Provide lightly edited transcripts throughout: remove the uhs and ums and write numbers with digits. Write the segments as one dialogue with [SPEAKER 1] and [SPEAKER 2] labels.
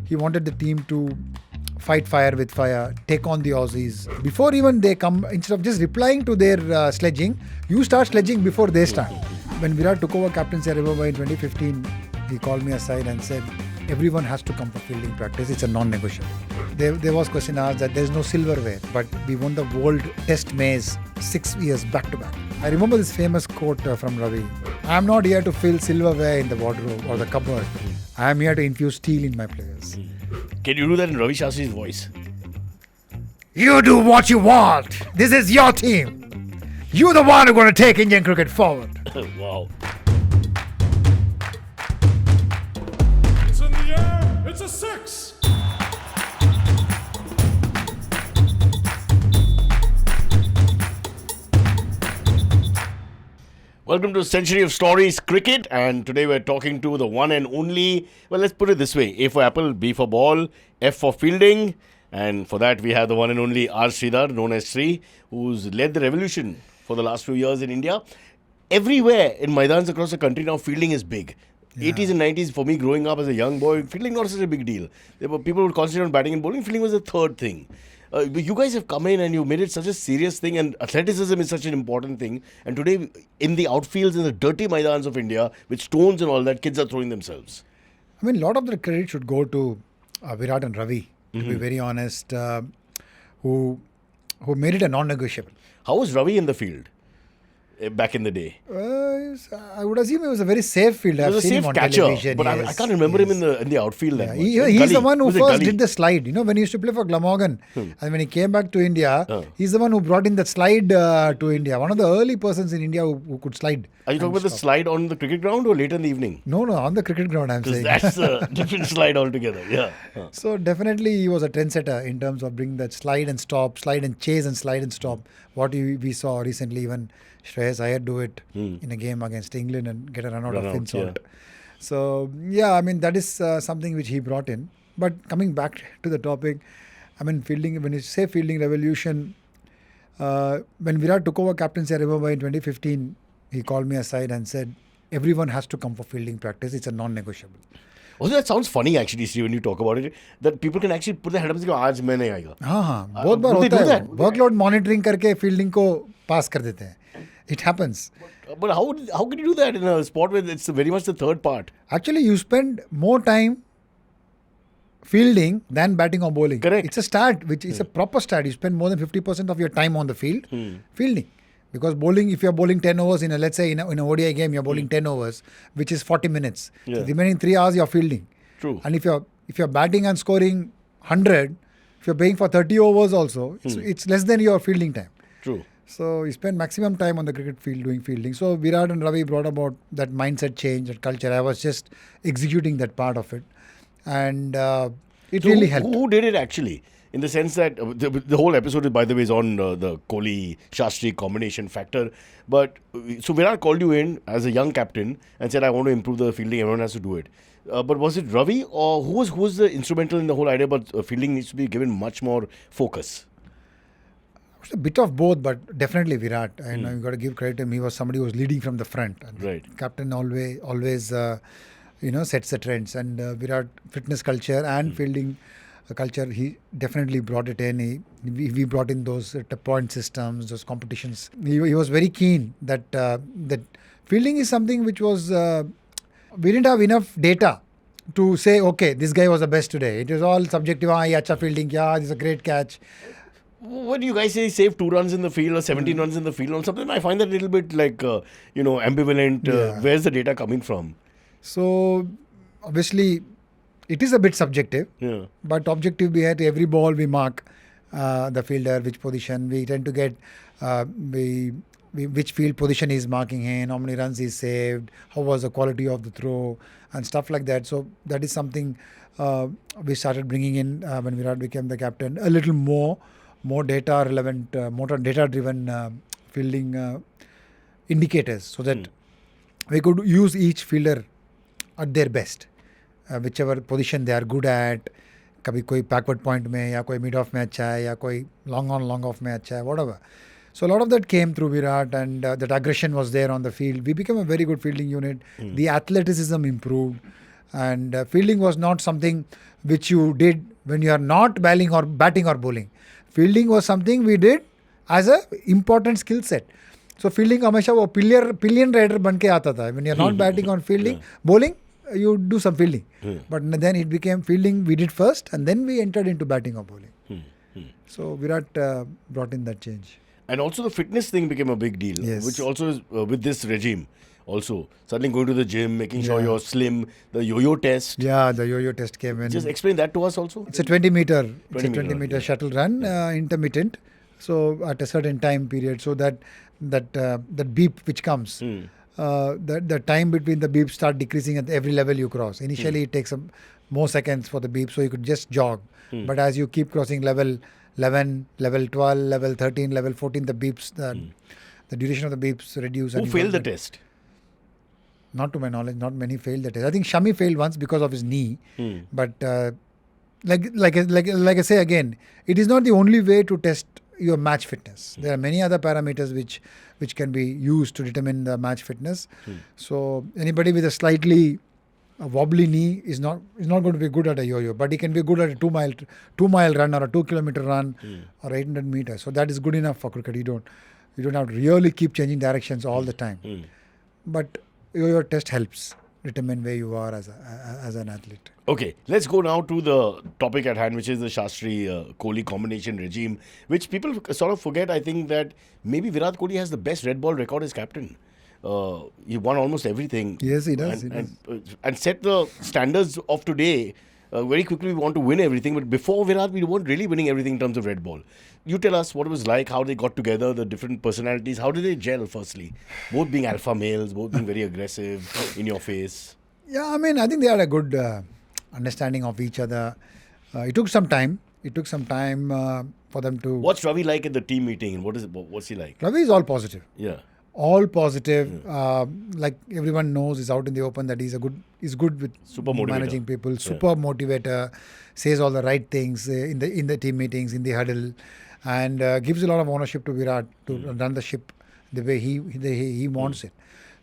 [SPEAKER 1] he wanted the team to fight fire with fire, take on the Aussies. Before even they come, instead of just replying to their sledging, you start sledging before they start. When Virat took over captaincy, I remember in 2015, he called me aside and said, everyone has to come for fielding practice. It's a non-negotiable. There was question asked that there's no silverware, but we won the World Test Maze 6 years back to back. I remember this famous quote from Ravi. I'm not here to fill silverware in the wardrobe or the cupboard. I am here to infuse steel in my players.
[SPEAKER 2] Can you do that in Ravi Shastri's voice?
[SPEAKER 1] You do what you want. This is your team. You're the one who's going to take Indian cricket forward.
[SPEAKER 2] Wow.
[SPEAKER 3] It's in the air. It's a 6.
[SPEAKER 2] Welcome to Century of Stories Cricket, and today we're talking to the one and only, well, let's put it this way: A for apple, B for ball, F for fielding, and for that we have the one and only R Sridhar, known as Sri, who's led the revolution for the last few years in India. Everywhere in Maidans across the country now, fielding is big. 80s and 90s, for me growing up as a young boy, fielding not such a big deal. There were people who would concentrate on batting and bowling. Fielding was the third thing. But you guys have come in and you made it such a serious thing, and athleticism is such an important thing. And today, in the outfields, in the dirty Maidans of India, with stones and all that, kids are throwing themselves.
[SPEAKER 1] I mean, a lot of the credit should go to Virat and Ravi, to be very honest, who made it a non-negotiable.
[SPEAKER 2] How was Ravi in the field back in the day?
[SPEAKER 1] I would assume it was a very safe field.
[SPEAKER 2] He was a safe catcher, but I can't remember him in the outfield that much.
[SPEAKER 1] He's the one who first did the slide. You know, when he used to play for Glamorgan, and when he came back to India, he's the one who brought in that slide to India. One of the early persons in India who could slide.
[SPEAKER 2] Are you talking about the slide on the cricket ground or later in the evening?
[SPEAKER 1] No, on the cricket ground, I'm saying.
[SPEAKER 2] That's a different slide altogether, yeah.
[SPEAKER 1] So definitely he was a trendsetter in terms of bringing that slide and stop, slide and chase and slide and stop. What we saw recently, even Shreyas Iyer do it in a game against England and get a run out of insult. Yeah. So, yeah, I mean, that is something which he brought in. But coming back to the topic, I mean, fielding, when you say fielding revolution, when Virat took over captaincy, I remember in 2015, he called me aside and said, everyone has to come for fielding practice. It's a non-negotiable.
[SPEAKER 2] Also, that sounds funny actually, Steve, when you talk about it, that people can actually put their head up and say, "Aaj main nahi aayega."
[SPEAKER 1] हाँ, बहुत बार होता है. Workload monitoring करके fielding को pass कर देते हैं. It happens.
[SPEAKER 2] But how can you do that in a sport where it's very much the third part?
[SPEAKER 1] Actually, you spend more time fielding than batting or bowling.
[SPEAKER 2] Correct.
[SPEAKER 1] It's a stat, which is a proper stat. You spend more than 50% of your time on the field fielding. Because bowling, if you're bowling 10 overs in let's say in an ODI game, you're bowling 10 overs, which is 40 minutes.
[SPEAKER 2] Yeah.
[SPEAKER 1] So the remaining 3 hours you're fielding.
[SPEAKER 2] True.
[SPEAKER 1] And if you're batting and scoring 100, if you're playing for 30 overs also, it's less than your fielding time.
[SPEAKER 2] True.
[SPEAKER 1] So you spend maximum time on the cricket field doing fielding. So Virat and Ravi brought about that mindset change, that culture. I was just executing that part of it. And it really helped.
[SPEAKER 2] Who did it actually? In the sense that the whole episode, by the way, is on the Kohli-Shastri combination factor. But so Virat called you in as a young captain and said, I want to improve the fielding. Everyone has to do it. But was it Ravi or who was the instrumental in the whole idea? But fielding needs to be given much more focus.
[SPEAKER 1] A bit of both, but definitely Virat. I know you got to give credit to him. He was somebody who was leading from the front. And
[SPEAKER 2] right.
[SPEAKER 1] Captain always sets the trends. And Virat fitness culture and fielding culture, he definitely brought it in. We brought in those point systems, those competitions. He was very keen that that fielding is something which was we didn't have enough data to say, okay, this guy was the best today. It was all subjective. Ye acha fielding, this is a great catch.
[SPEAKER 2] When you guys say save 2 runs in the field or 17 runs in the field or something, I find that a little bit like, ambivalent. Where's the data coming from?
[SPEAKER 1] So, obviously, it is a bit subjective.
[SPEAKER 2] Yeah.
[SPEAKER 1] But objective behind every ball we mark the fielder, which position. We tend to get which field position he's marking in, how many runs he saved, how was the quality of the throw and stuff like that. So, that is something we started bringing in when Virat became the captain. A little more data relevant, more data driven fielding indicators so that we could use each fielder at their best, whichever position they are good at. कभी कोई backward point में या कोई mid off में अच्छा है या कोई long on long off में अच्छा है, whatever. So a lot of that came through Virat, and that aggression was there on the field. We became a very good fielding unit. The athleticism improved. And fielding was not something which you did when you are not batting or bowling. Fielding was something we did as a important skill set. So fielding हमेशा वो pillion rider बन के आता था. When you are not batting or fielding, bowling, you do some fielding. But then it became fielding we did first, and then we entered into batting or bowling. So Virat brought in that change.
[SPEAKER 2] And also the fitness thing became a big deal,
[SPEAKER 1] Yes.
[SPEAKER 2] which also is with this regime. Also, suddenly going to the gym, making sure you're slim, the yo-yo test.
[SPEAKER 1] Yeah, the yo-yo test came in.
[SPEAKER 2] Just explain that to us also.
[SPEAKER 1] It's a 20 meter,
[SPEAKER 2] 20 meter,
[SPEAKER 1] shuttle run, intermittent. So at a certain time period, so that beep which comes, the time between the beeps start decreasing at every level you cross. Initially, it takes some more seconds for the beep, so you could just jog. But as you keep crossing level 11, level 12, level 13, level 14, the beeps, the duration of the beeps reduce.
[SPEAKER 2] Who failed the test?
[SPEAKER 1] Not to my knowledge, not many failed the test. I think Shami failed once because of his knee. But like I say again, it is not the only way to test your match fitness. There are many other parameters which can be used to determine the match fitness. So anybody with a slightly wobbly knee is not going to be good at a yo-yo, but he can be good at a 2 mile run or a 2 kilometer run or 800 meters. So that is good enough for cricket. You don't have to really keep changing directions all the time. But your test helps determine where you are as an athlete.
[SPEAKER 2] Okay, let's go now to the topic at hand, which is the Shastri-Kohli combination regime, which people sort of forget. I think that maybe Virat Kohli has the best red ball record as captain. He won almost everything.
[SPEAKER 1] Yes, he does.
[SPEAKER 2] And set the standards of today. Very quickly, we want to win everything, but before Virat, we weren't really winning everything in terms of red ball. You tell us what it was like, how they got together, the different personalities. How did they gel, firstly? Both being alpha males, both being very aggressive, in your face.
[SPEAKER 1] Yeah, I mean, I think they had a good understanding of each other. It took some time. For them to...
[SPEAKER 2] What's Ravi like at the team meeting? What's he like?
[SPEAKER 1] Ravi is all positive.
[SPEAKER 2] Yeah.
[SPEAKER 1] All positive. Like everyone knows, is out in the open that he's good with
[SPEAKER 2] Super motivator.
[SPEAKER 1] managing people. Super motivator. Says all the right things in the team meetings, in the huddle, and gives a lot of ownership to Virat to run the ship the way he wants it.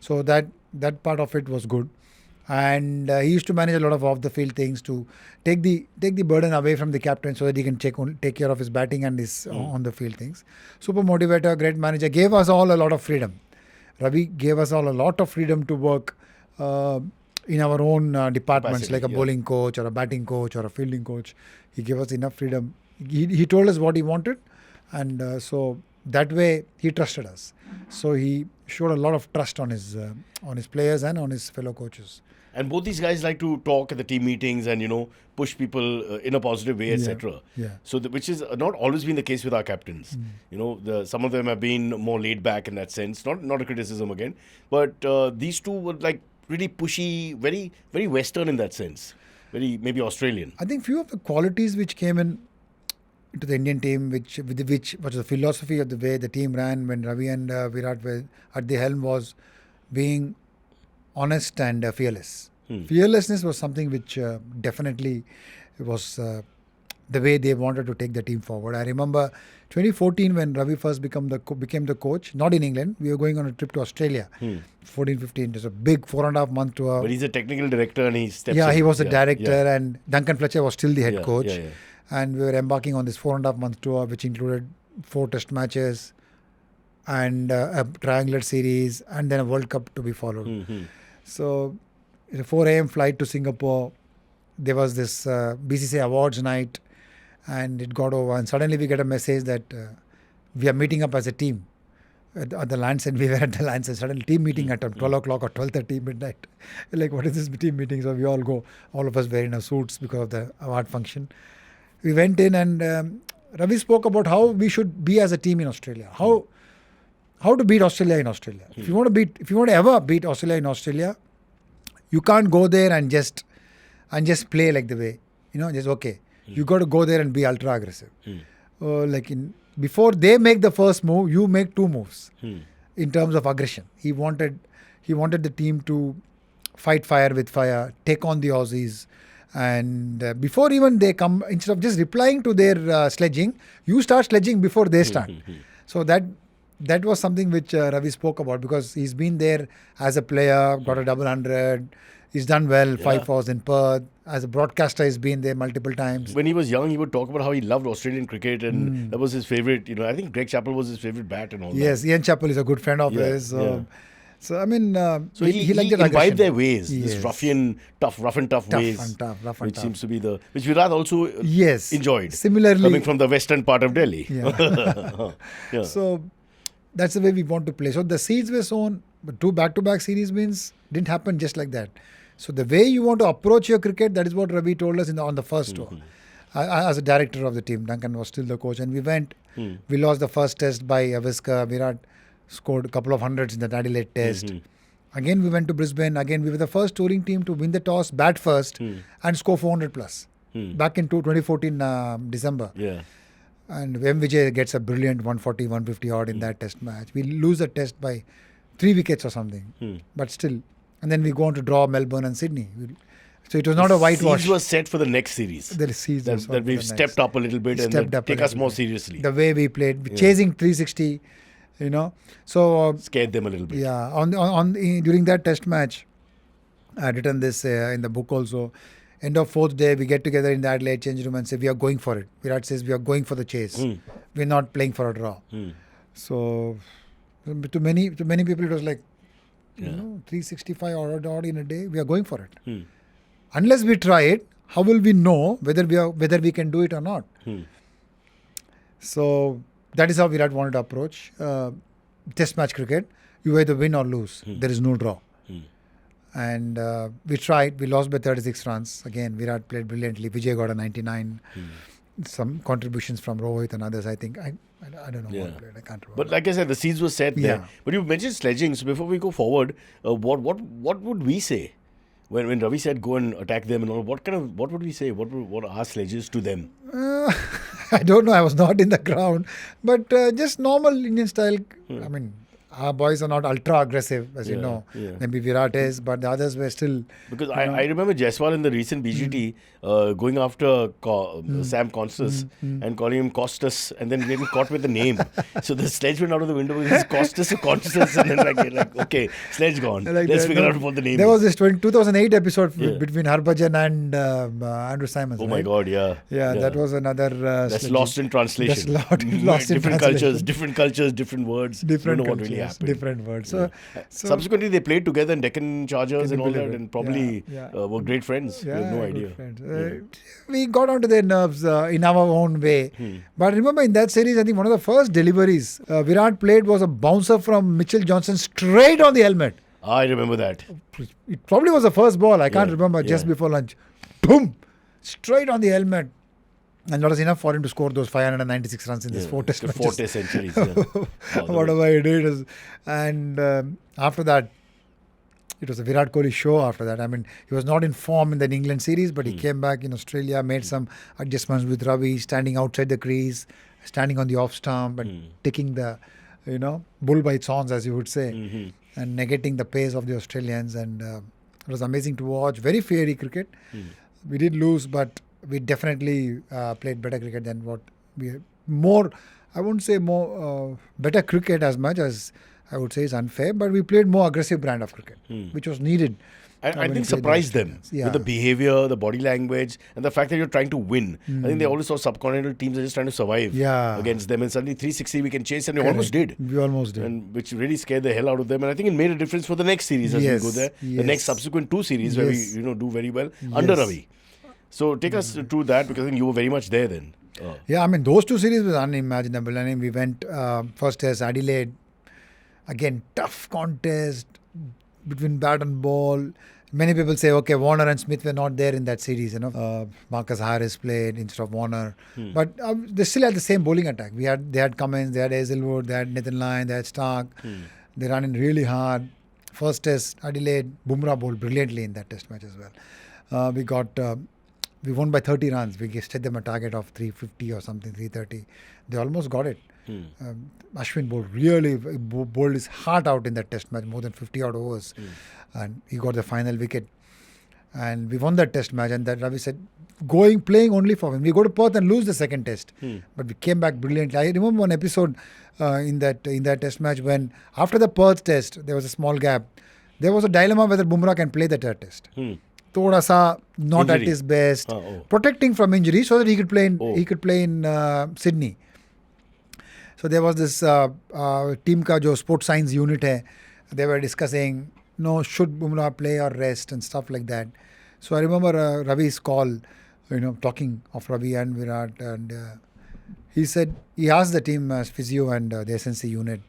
[SPEAKER 1] So that part of it was good. And he used to manage a lot of off-the-field things to take the burden away from the captain so that he can take care of his batting and his on-the-field things. Super motivator, great manager, gave us all a lot of freedom. Ravi gave us all a lot of freedom to work in our own departments, like a bowling coach or a batting coach or a fielding coach. He gave us enough freedom. He told us what he wanted, and so that way he trusted us. So he showed a lot of trust on his players and on his fellow coaches.
[SPEAKER 2] And both these guys like to talk at the team meetings and, push people in a positive way, etc.
[SPEAKER 1] Yeah.
[SPEAKER 2] So, which is not always been the case with our captains. Some of them have been more laid back in that sense. Not a criticism again. But these two were like really pushy, very, very Western in that sense. Very, maybe Australian.
[SPEAKER 1] I think few of the qualities which came into the Indian team, which was the philosophy of the way the team ran when Ravi and Virat were at the helm, was being honest and fearless. Fearlessness was something which definitely was the way they wanted to take the team forward. I remember 2014 when Ravi first became the coach, not in England. We were going on a trip to Australia, 14-15. It was a big 4.5 month tour.
[SPEAKER 2] But he's a technical director and he steps in.
[SPEAKER 1] Yeah, he was a director and Duncan Fletcher was still the head coach.
[SPEAKER 2] Yeah.
[SPEAKER 1] And we were embarking on this 4.5 month tour, which included 4 test matches and a triangular series and then a World Cup to be followed. So, a 4 a.m. flight to Singapore. There was this BCCI awards night and it got over. And suddenly we get a message that we are meeting up as a team at the Lands, and we were at the Lands. And suddenly team meeting at 12 o'clock or 12:30 midnight. Like, what is this team meeting? So we all go. All of us were in our suits because of the award function. We went in and Ravi spoke about how we should be as a team in Australia. How to beat Australia in Australia. If you want to ever beat Australia in Australia, you can't go there and just play like the way, just okay. You got to go there and be ultra aggressive. Before they make the first move, you make 2 moves in terms of aggression. He wanted the team to fight fire with fire, take on the Aussies, and before even they come, instead of just replying to their sledging, you start sledging before they start. So that was something which Ravi spoke about, because he's been there as a player, got a double 100, He's done well,
[SPEAKER 2] Yeah.
[SPEAKER 1] 5 hours in Perth. As a broadcaster, he's been there multiple times.
[SPEAKER 2] When he was young, he would talk about how he loved Australian cricket and that was his favourite. I think Greg Chappell was his favourite bat and all
[SPEAKER 1] Yes,
[SPEAKER 2] that.
[SPEAKER 1] Ian Chappell is a good friend of
[SPEAKER 2] Yeah,
[SPEAKER 1] his.
[SPEAKER 2] yeah.
[SPEAKER 1] So I mean,
[SPEAKER 2] So he
[SPEAKER 1] liked that
[SPEAKER 2] imbibed
[SPEAKER 1] aggression.
[SPEAKER 2] their ways, this
[SPEAKER 1] Yes.
[SPEAKER 2] ruffian, rough and tough
[SPEAKER 1] Tough
[SPEAKER 2] ways,
[SPEAKER 1] and tough, rough and
[SPEAKER 2] which
[SPEAKER 1] tough.
[SPEAKER 2] seems to be which Virat also
[SPEAKER 1] Yes.
[SPEAKER 2] enjoyed.
[SPEAKER 1] Similarly,
[SPEAKER 2] Coming from the western part of Delhi.
[SPEAKER 1] Yeah.
[SPEAKER 2] Yeah.
[SPEAKER 1] So that's the way we want to play. So the seeds were sown, but 2 back-to-back series wins didn't happen just like that. So the way you want to approach your cricket, that is what Ravi told us on the first tour. As a director of the team, Duncan was still the coach, and we went. We lost the first test by Gavaskar. Virat scored a couple of hundreds in the Adelaide test. Again, we went to Brisbane. Again, we were the first touring team to win the toss, bat first, and score 400 plus. Back in 2014 December.
[SPEAKER 2] Yeah.
[SPEAKER 1] And M. Vijay gets a brilliant 140, 150 odd in that test match. We lose the test by 3 wickets or something. But still. And then we go on to draw Melbourne and Sydney. So it was not a whitewash.
[SPEAKER 2] Seeds was set for the next series.
[SPEAKER 1] The seeds was
[SPEAKER 2] That we've stepped up a little bit and
[SPEAKER 1] Stepped
[SPEAKER 2] then
[SPEAKER 1] up a
[SPEAKER 2] take us
[SPEAKER 1] little
[SPEAKER 2] more
[SPEAKER 1] bit.
[SPEAKER 2] seriously.
[SPEAKER 1] The way we played, chasing 360, So
[SPEAKER 2] Scared them a little bit.
[SPEAKER 1] yeah, during that test match, I had written this in the book also. End of 4th day, we get together in the Adelaide change room and say we are going for it. Virat says we are going for the chase. We're not playing for a draw. So to many people it was like, 365 odd in a day. We are going for it. Unless we try it, how will we know whether we can do it or not? So that is how Virat wanted to approach test match cricket. You either win or lose. There is no draw. And we tried. We lost by 36 runs. Again, Virat played brilliantly. Vijay got a 99. Some contributions from Rohit and others. I think I don't know what played. I can't remember.
[SPEAKER 2] But like I said, the seeds were set there. But you mentioned sledging. So before we go forward, what would we say when Ravi said go and attack them and all? What would we say? What are our sledges to them?
[SPEAKER 1] I don't know. I was not in the ground, but just normal Indian style. I mean, our boys are not ultra aggressive, as you know.
[SPEAKER 2] Yeah.
[SPEAKER 1] Maybe Virat is, but the others were still.
[SPEAKER 2] Because I remember Jaiswal in the recent BGT going after Sam Costas and calling him Costas and then getting caught with the name. So the sledge went out of the window with his Costas or Costas and then like okay, sledge gone.
[SPEAKER 1] Like
[SPEAKER 2] Let's
[SPEAKER 1] that.
[SPEAKER 2] figure
[SPEAKER 1] No,
[SPEAKER 2] out what the name
[SPEAKER 1] there
[SPEAKER 2] is.
[SPEAKER 1] was this 2008 episode between Harbhajan and Andrew Simons.
[SPEAKER 2] Oh my
[SPEAKER 1] right?
[SPEAKER 2] God, yeah.
[SPEAKER 1] Yeah, that was another.
[SPEAKER 2] That's
[SPEAKER 1] sledging.
[SPEAKER 2] lost in translation.
[SPEAKER 1] That's lost in
[SPEAKER 2] different
[SPEAKER 1] translation.
[SPEAKER 2] cultures, different words.
[SPEAKER 1] Different
[SPEAKER 2] Don't know
[SPEAKER 1] cultures,
[SPEAKER 2] what really happened.
[SPEAKER 1] different words. So
[SPEAKER 2] Subsequently, they played together in Deccan Chargers and all
[SPEAKER 1] believe
[SPEAKER 2] that,
[SPEAKER 1] it?
[SPEAKER 2] and probably
[SPEAKER 1] Yeah.
[SPEAKER 2] were great friends. We had no
[SPEAKER 1] good
[SPEAKER 2] idea.
[SPEAKER 1] friends. We got onto their nerves in our own way. But remember, in that series, I think one of the first deliveries Virat played was a bouncer from Mitchell Johnson straight on the helmet.
[SPEAKER 2] I remember that.
[SPEAKER 1] It probably was the first ball. I can't remember. Just
[SPEAKER 2] yeah.
[SPEAKER 1] before lunch, boom, straight on the helmet. And that was enough for him to score those 596 runs in this 4 test
[SPEAKER 2] The
[SPEAKER 1] matches.
[SPEAKER 2] 4 test centuries. Yeah.
[SPEAKER 1] Whatever he did. And after that, it was a Virat Kohli show after that. I mean, he was not in form in the England series, but he came back in Australia, made some adjustments with Ravi, standing outside the crease, standing on the off stump and taking the, bull by its horns, as you would say, and negating the pace of the Australians. And it was amazing to watch. Very fiery cricket. We did lose, but we definitely played better cricket than what we more. I wouldn't say more better cricket as much as I would say is unfair, but we played more aggressive brand of cricket, which was needed.
[SPEAKER 2] I
[SPEAKER 1] when you
[SPEAKER 2] think
[SPEAKER 1] play
[SPEAKER 2] surprised
[SPEAKER 1] the
[SPEAKER 2] them
[SPEAKER 1] Australians.
[SPEAKER 2] with the behavior, the body language, and the fact that you're trying to win. I think they always saw subcontinental teams are just trying to survive against them, and suddenly 360 we can chase, and we almost did.
[SPEAKER 1] We almost did.
[SPEAKER 2] And which really scared the hell out of them, and I think it made a difference for the next series as we go there. The next subsequent 2 series where we do very well under Ravi. So take us through that, because I think you were very much there then.
[SPEAKER 1] Yeah, I mean, those 2 series was unimaginable. I mean, we went first as Adelaide. Again, tough contest between bat and ball. Many people say, okay, Warner and Smith were not there in that series. Marcus Harris played instead of Warner. But they still had the same bowling attack. They had Cummins, they had Hazelwood, they had Nathan Lyon, they had Stark. They ran in really hard. First test, Adelaide, Bumrah bowled brilliantly in that test match as well. We won by 30 runs. We set them a target of 350 or something, 330. They almost got it. Ashwin bowled his heart out in that test match, more than 50 odd overs. And he got the final wicket. And we won that test match. And that Ravi said, playing only for him. We go to Perth and lose the second test. But we came back brilliantly. I remember one episode in that test match when after the Perth test, there was a small gap. there was a dilemma whether Bumrah can play the third test. Thoda sa not
[SPEAKER 2] Injury.
[SPEAKER 1] at his best,
[SPEAKER 2] Oh.
[SPEAKER 1] protecting from injury so that he could play in
[SPEAKER 2] Oh.
[SPEAKER 1] Sydney. So there was this team ka jo sports science unit hai. They were discussing, should Bumrah play or rest and stuff like that. So I remember Ravi's call, talking of Ravi and Virat, and he asked the team physio and the SNC unit,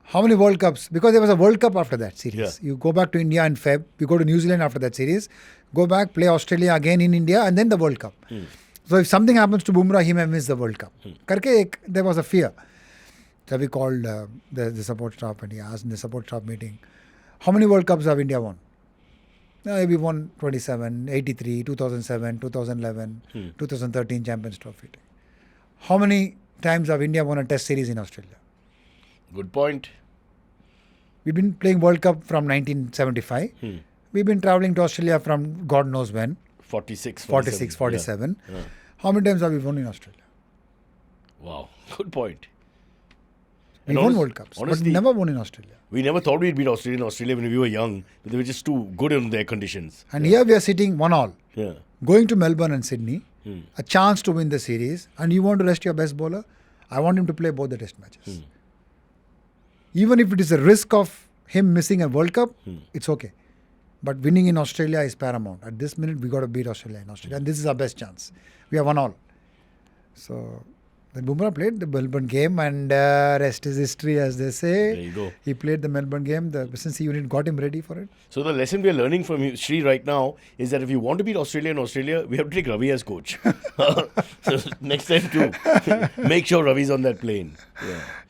[SPEAKER 1] how many World Cups? Because there was a World Cup after that series.
[SPEAKER 2] Yeah.
[SPEAKER 1] You go back to India in Feb, you go to New Zealand after that series, go back, play Australia again in India, and then the World Cup. So if something happens to Bumrah, he may miss the World Cup. There was a fear. So we called the support staff and he asked in the support staff meeting, how many World Cups have India won? We won 27, 83, 2007, 2011, 2013 Champions Trophy. How many times have India won a test series in Australia?
[SPEAKER 2] Good point.
[SPEAKER 1] We've been playing World Cup from 1975. We've been traveling to Australia from God knows when.
[SPEAKER 2] 46,
[SPEAKER 1] 47.
[SPEAKER 2] Yeah.
[SPEAKER 1] How many times have we won in Australia?
[SPEAKER 2] Wow. Good point.
[SPEAKER 1] We won World Cups, but
[SPEAKER 2] honestly,
[SPEAKER 1] never won in Australia.
[SPEAKER 2] We never thought we'd beat Australia in Australia when we were young. But they were just too good in their conditions.
[SPEAKER 1] And here we are sitting 1-1.
[SPEAKER 2] Yeah.
[SPEAKER 1] Going to Melbourne and Sydney, a chance to win the series, and you want to rest your best bowler? I want him to play both the test matches. Even if it is a risk of him missing a World Cup, it's okay. But winning in Australia is paramount. At this minute, we got to beat Australia in Australia. And this is our best chance. We have 1-1. So, then Bumrah played the Melbourne game and rest is history, as they say.
[SPEAKER 2] There you go.
[SPEAKER 1] He played the Melbourne game. The SNC unit got him ready for it.
[SPEAKER 2] So the lesson we are learning from you, Shri, right now is that if you want to beat Australia in Australia, we have to take Ravi as coach. So next time too, make sure Ravi's on that plane.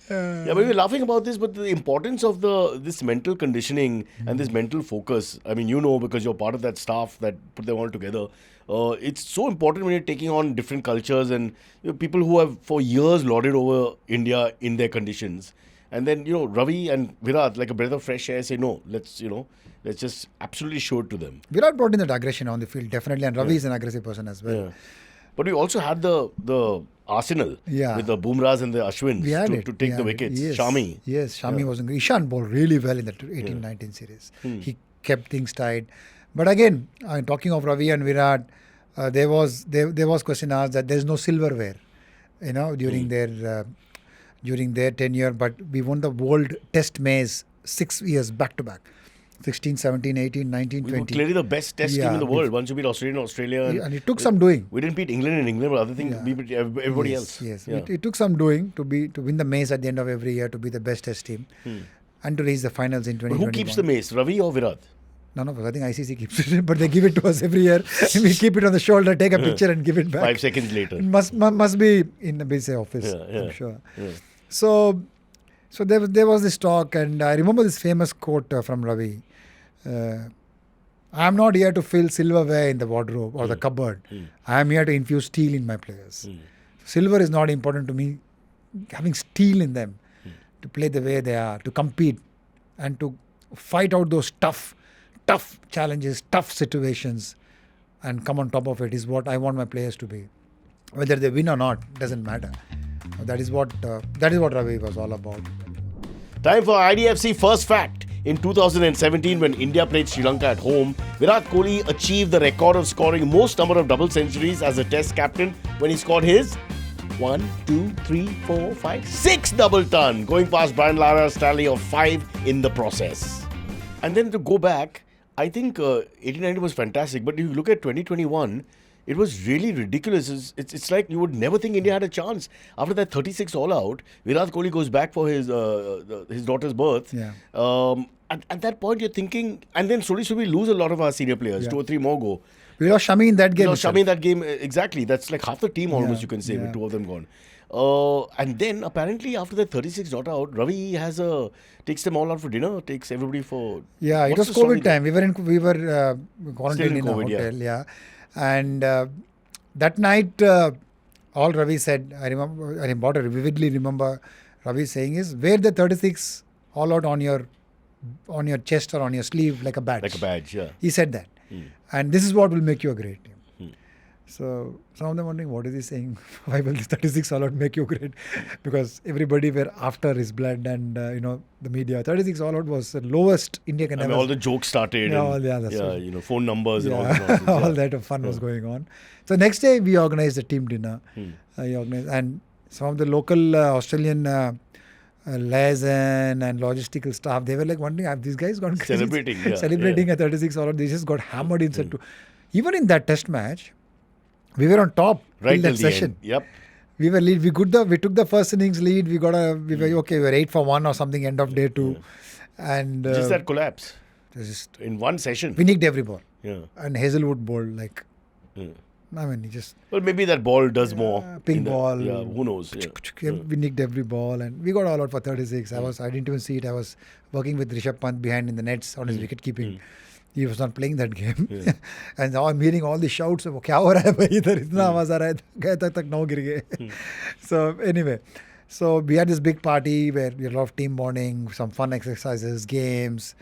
[SPEAKER 2] Yeah, but we're laughing about this, but the importance of this mental conditioning and this mental focus, I mean, because you're part of that staff that put them all together. It's so important when you're taking on different cultures and people who have for years lauded over India in their conditions. And then, Ravi and Virat, like a breath of fresh air, say, no, let's just absolutely show it to them.
[SPEAKER 1] Virat brought in that aggression on the field, definitely. And Ravi is an aggressive person as well.
[SPEAKER 2] Yeah. But we also had the arsenal with the Bumrahs and the Ashwins to take the wickets.
[SPEAKER 1] Yes.
[SPEAKER 2] Shami.
[SPEAKER 1] Yes, Shami was angry. Ishan bowled really well in the 18-19 series. He kept things tight. But again, talking of Ravi and Virat, there was question asked that there is no silverware, during their tenure. But we won the World Test Maze 6 years back to back. 16, 17, 18, 19,
[SPEAKER 2] We
[SPEAKER 1] 20.
[SPEAKER 2] were clearly the best test team in the world. Once you beat Australia in Australia.
[SPEAKER 1] And it took some doing.
[SPEAKER 2] We didn't beat England in England, but other things we beat everybody else.
[SPEAKER 1] Yes,
[SPEAKER 2] Yeah.
[SPEAKER 1] it took some doing to win the maze at the end of every year, to be the best test team, and to reach the finals in
[SPEAKER 2] But
[SPEAKER 1] 2021.
[SPEAKER 2] who keeps the mace, Ravi or Virat?
[SPEAKER 1] None of us. I think ICC keeps it, but they give it to us every year. We keep it on the shoulder, take a picture, and give it back.
[SPEAKER 2] 5 seconds later.
[SPEAKER 1] It must be in the basic office.
[SPEAKER 2] Yeah.
[SPEAKER 1] I'm sure.
[SPEAKER 2] Yeah.
[SPEAKER 1] So there was this talk, and I remember this famous quote from Ravi. I am not here to fill silverware in the wardrobe or the cupboard. I am here to infuse steel in my players. Silver is not important to me. Having steel in them to play the way they are, to compete and to fight out those tough challenges, tough situations, and come on top of it is what I want my players to be. Whether they win or not doesn't matter. That is what Ravi was all about.
[SPEAKER 2] Time for IDFC first fact. In 2017, when India played Sri Lanka at home, Virat Kohli achieved the record of scoring most number of double centuries as a Test captain when he scored his 1, 2, 3, 4, 5, 6 double ton, going past Brian Lara's tally of 5 in the process. And then to go back, I think 1890 was fantastic, but if you look at 2021, it was really ridiculous. It's like you would never think India had a chance. After that 36 all-out, Virat Kohli goes back for his daughter's birth.
[SPEAKER 1] Yeah.
[SPEAKER 2] At that point, you're thinking... And then slowly we lose a lot of our senior players. 2 or 3 more go.
[SPEAKER 1] We lost Shami in that game.
[SPEAKER 2] Shami in that game, exactly. That's like half the team almost, you can say, with
[SPEAKER 1] yeah.
[SPEAKER 2] 2 of them gone. And then apparently after the 36 not out, Ravi takes them all out for dinner, takes everybody for...
[SPEAKER 1] Yeah, it was COVID time. We were quarantined in a
[SPEAKER 2] COVID,
[SPEAKER 1] hotel. Yeah. And that night, all Ravi said, I vividly remember Ravi saying is, wear the 36 all out on your chest or on your sleeve like a badge.
[SPEAKER 2] Like a badge, yeah.
[SPEAKER 1] He said that. And this is what will make you a great team. So some of them wondering, what is he saying? Why will this 36 all out make you great? Because everybody were after his blood and the media. 36 all out was the lowest India can
[SPEAKER 2] I mean,
[SPEAKER 1] ever.
[SPEAKER 2] all the jokes started.
[SPEAKER 1] Yeah,
[SPEAKER 2] and,
[SPEAKER 1] that's right.
[SPEAKER 2] phone numbers and all that
[SPEAKER 1] Yeah,
[SPEAKER 2] nonsense.
[SPEAKER 1] all that fun was going on. So next day we organized a team dinner. We organized, and some of the local Australian liaison and logistical staff, they were like wondering, have these guys gone crazy?
[SPEAKER 2] Celebrating,
[SPEAKER 1] A 36 all out. They just got hammered inside. Even in that test match, we were on top
[SPEAKER 2] Right
[SPEAKER 1] till that
[SPEAKER 2] till the
[SPEAKER 1] session.
[SPEAKER 2] end. Yep.
[SPEAKER 1] We were lead. We took the first innings lead. We were okay. We were 8 for 1 or something. End of day 2, and
[SPEAKER 2] Just that collapse
[SPEAKER 1] just
[SPEAKER 2] in one session.
[SPEAKER 1] we nicked every ball.
[SPEAKER 2] Yeah.
[SPEAKER 1] And Hazelwood bowled like.
[SPEAKER 2] Yeah.
[SPEAKER 1] I mean, he just
[SPEAKER 2] Well, maybe that ball does more.
[SPEAKER 1] pink
[SPEAKER 2] in the-
[SPEAKER 1] ball.
[SPEAKER 2] Yeah, who knows? Yeah.
[SPEAKER 1] We nicked every ball and we got all out for 36. I didn't even see it. I was working with Rishabh Pant behind in the nets on his wicket keeping. He was not playing that game. And now I'm hearing all the shouts of, क्या हो रहा है भाई इधर इतना आवाज आ रहा है गए तक 9 गिर गए. So anyway, so we had this big party where we had a lot of team bonding, some fun exercises, games.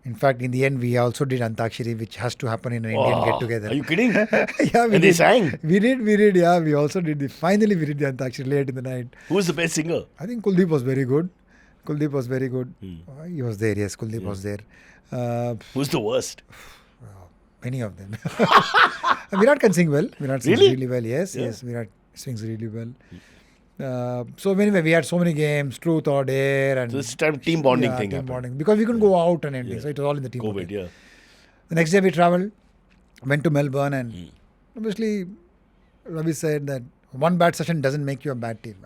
[SPEAKER 1] In fact, in the end, we also did Antakshari, which has to happen in an Indian get-together.
[SPEAKER 2] Are you kidding?
[SPEAKER 1] Yeah, we
[SPEAKER 2] And they sang?
[SPEAKER 1] We did, yeah. We also did finally we did the Antakshari late in the night.
[SPEAKER 2] Who's the best singer?
[SPEAKER 1] I think Kuldeep was very good. He was there, yes, Kuldeep was there.
[SPEAKER 2] Who's the worst?
[SPEAKER 1] Many of them. Virat can sing well. Virat sings
[SPEAKER 2] Really?
[SPEAKER 1] really well, yes. Virat sings really well. So anyway, we had so many games, truth or dare. And
[SPEAKER 2] So this time team bonding thing
[SPEAKER 1] team
[SPEAKER 2] happened.
[SPEAKER 1] bonding. Because we couldn't go out and anything. So it was all in the team
[SPEAKER 2] COVID,
[SPEAKER 1] bonding.
[SPEAKER 2] yeah.
[SPEAKER 1] The next day we travelled, went to Melbourne, and obviously Ravi said that one bad session doesn't make you a bad team.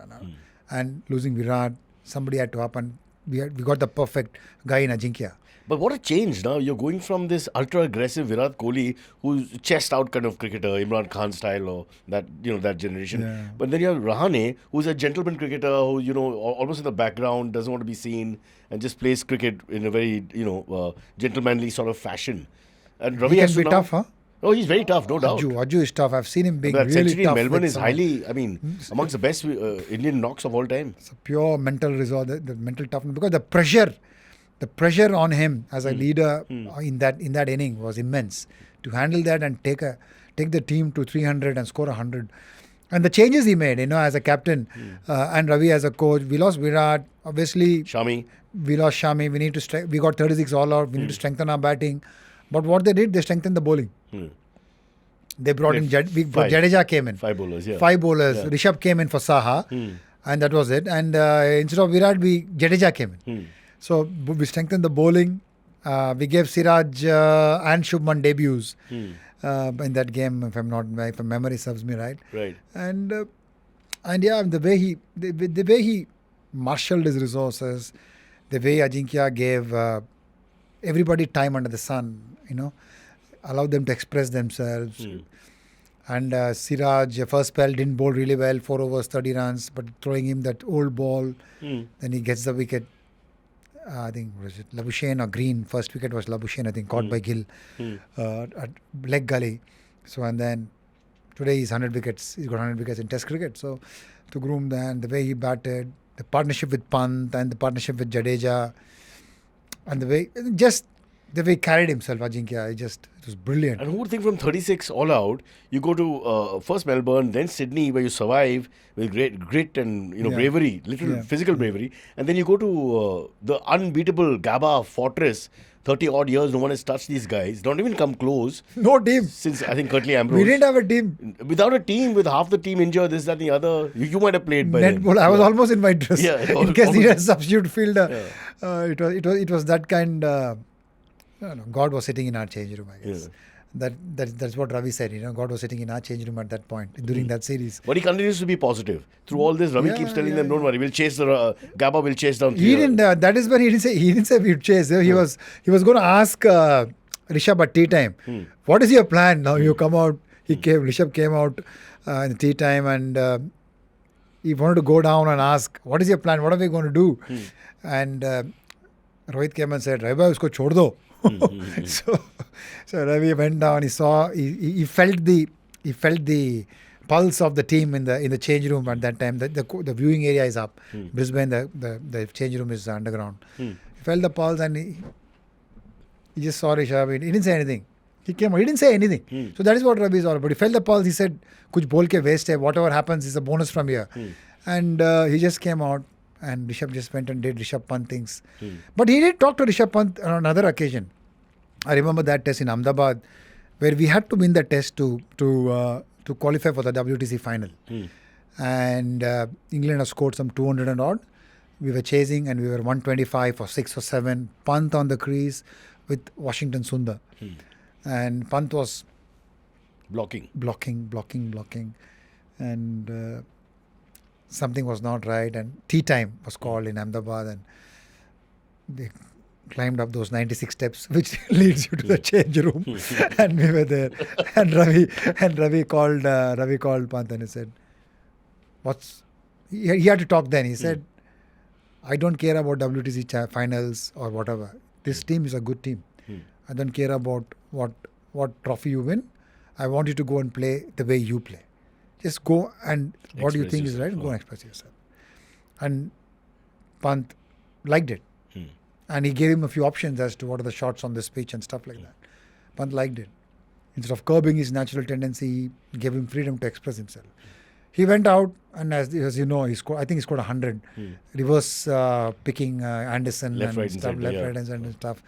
[SPEAKER 1] And losing Virat, somebody had to happen. We got the perfect guy in Ajinkya.
[SPEAKER 2] But what a change now. You're going from this ultra-aggressive Virat Kohli, who's chest-out kind of cricketer, Imran Khan style or that generation.
[SPEAKER 1] Yeah.
[SPEAKER 2] But then you have Rahane, who's a gentleman cricketer who, almost in the background, doesn't want to be seen and just plays cricket in a very, gentlemanly sort of fashion. And Ravi
[SPEAKER 1] He
[SPEAKER 2] has
[SPEAKER 1] can
[SPEAKER 2] to
[SPEAKER 1] be
[SPEAKER 2] now...
[SPEAKER 1] tough, huh?
[SPEAKER 2] Oh, he's very tough, no doubt.
[SPEAKER 1] Aju is tough. I've seen him being
[SPEAKER 2] That
[SPEAKER 1] really
[SPEAKER 2] century
[SPEAKER 1] tough.
[SPEAKER 2] in Melbourne
[SPEAKER 1] with
[SPEAKER 2] is
[SPEAKER 1] some-
[SPEAKER 2] highly, amongst the best Indian knocks of all time.
[SPEAKER 1] It's a pure mental resolve, the mental toughness. Because the pressure on him as a leader in that inning was immense. To handle that and take the team to 300 and score 100. And the changes he made, as a captain and Ravi as a coach. We lost Virat. Obviously,
[SPEAKER 2] Shami.
[SPEAKER 1] we lost Shami. We got 36 all out. We need to strengthen our batting. But what they did, they strengthened the bowling. They brought in Jadeja came in.
[SPEAKER 2] 5 bowlers, yeah.
[SPEAKER 1] 5 bowlers.
[SPEAKER 2] Yeah.
[SPEAKER 1] Rishabh came in for Saha. And that was it. And instead of Virat, Jadeja came in. So we strengthened the bowling. We gave Siraj and Shubman debuts in that game, if my memory serves me right.
[SPEAKER 2] Right.
[SPEAKER 1] And yeah, the way he marshaled his resources, the way Ajinkya gave everybody time under the sun, allowed them to express themselves. And Siraj, first spell, didn't bowl really well, 4 overs, 30 runs, but throwing him that old ball, then he gets the wicket. I think, was it Labuschagne or Green? First wicket was Labuschagne, I think, caught by Gill at leg gully. So, and then today he's 100 wickets. He's got 100 wickets in Test cricket. So, to groom the way he batted, the partnership with Pant and the partnership with Jadeja, and the way he carried himself, Ajinkya, it was brilliant.
[SPEAKER 2] And who would think from 36 all out, you go to first Melbourne, then Sydney, where you survive with great grit and bravery, physical bravery, and then you go to the unbeatable Gabba fortress. 30 odd years, no one has touched these guys. Don't even come close.
[SPEAKER 1] No team.
[SPEAKER 2] Since I think Curtly Ambrose.
[SPEAKER 1] We didn't have a team.
[SPEAKER 2] Without a team, with half the team injured, this, that, and the other, you might have played by then.
[SPEAKER 1] I was almost in my dress.
[SPEAKER 2] Yeah,
[SPEAKER 1] in case he had a substitute fielder. It was that kind. God was sitting in our change room, I guess. That's what Ravi said. God was sitting in our change room at that point during that series.
[SPEAKER 2] But he continues to be positive through all this. Ravi keeps telling them, "Don't worry, we'll chase the Gabba will chase down."
[SPEAKER 1] He didn't. That is when he didn't say we'd chase. He was going to ask Rishabh at tea time, "What is your plan now? You come out." Rishabh came out in the tea time and he wanted to go down and ask, "What is your plan? What are we going to do?" And Rohit came and said, "Ravi, usko chhod do." So Ravi went down. He saw. He felt the pulse of the team in the change room at that time. The viewing area is up. Brisbane, the change room is underground. He felt the pulse and he just saw Rishabh. He didn't say anything. He came out. He didn't say anything. So that is what Ravi is all about. He felt the pulse. He said, "Kuch bol ke waste hai. Whatever happens is a bonus from here." And he just came out, and Rishabh just went and did Rishabh Pant things. But he did talk to Rishabh Pant on another occasion. I remember that test in Ahmedabad, where we had to win the test to qualify for the WTC final. And England had scored some 200 and odd. We were chasing, and we were 125 for 6 or 7. Pant on the crease with Washington Sundar. And Pant was
[SPEAKER 2] Blocking.
[SPEAKER 1] blocking. And something was not right. And tea time was called in Ahmedabad. And they climbed up those 96 steps, which leads you to the change room. And we were there. And Ravi called Pant and he said, he had to talk then. He said, I don't care about WTC finals or whatever. This team is a good team. I don't care about what trophy you win. I want you to go and play the way you play. Just go and what you think is right, go and express yourself. And Pant liked it. And he gave him a few options as to what are the shots on this pitch and stuff like that. Pant liked it. Instead of curbing his natural tendency, he gave him freedom to express himself. He went out, and as you know, I think he scored 100. Reverse picking Anderson
[SPEAKER 2] Left, right,
[SPEAKER 1] stuff,
[SPEAKER 2] and center,
[SPEAKER 1] right, and stuff,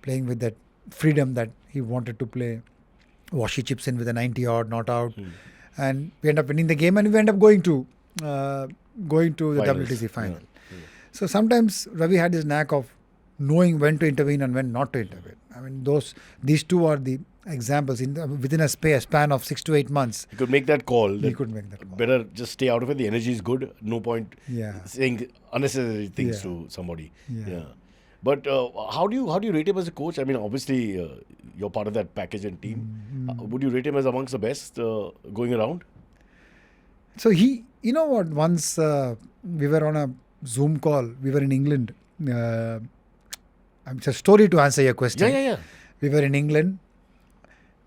[SPEAKER 1] playing with that freedom that he wanted to play. Washi chips in with a 90 odd, not out, and we end up winning the game, and we end up going to the WTC final. So sometimes Ravi had this knack of knowing when to intervene and when not to intervene. I mean, these two are the examples within a span of 6 to 8 months.
[SPEAKER 2] He could make that call.
[SPEAKER 1] He could make that call.
[SPEAKER 2] Better just stay out of it. The energy is good. No point saying unnecessary things to somebody. Yeah. But how do you rate him as a coach? I mean, obviously you're part of that package and team. Would you rate him as amongst the best going around?
[SPEAKER 1] So you know what? Once we were on a Zoom call. We were in England. It's a story to answer your question.
[SPEAKER 2] Yeah.
[SPEAKER 1] We were in England.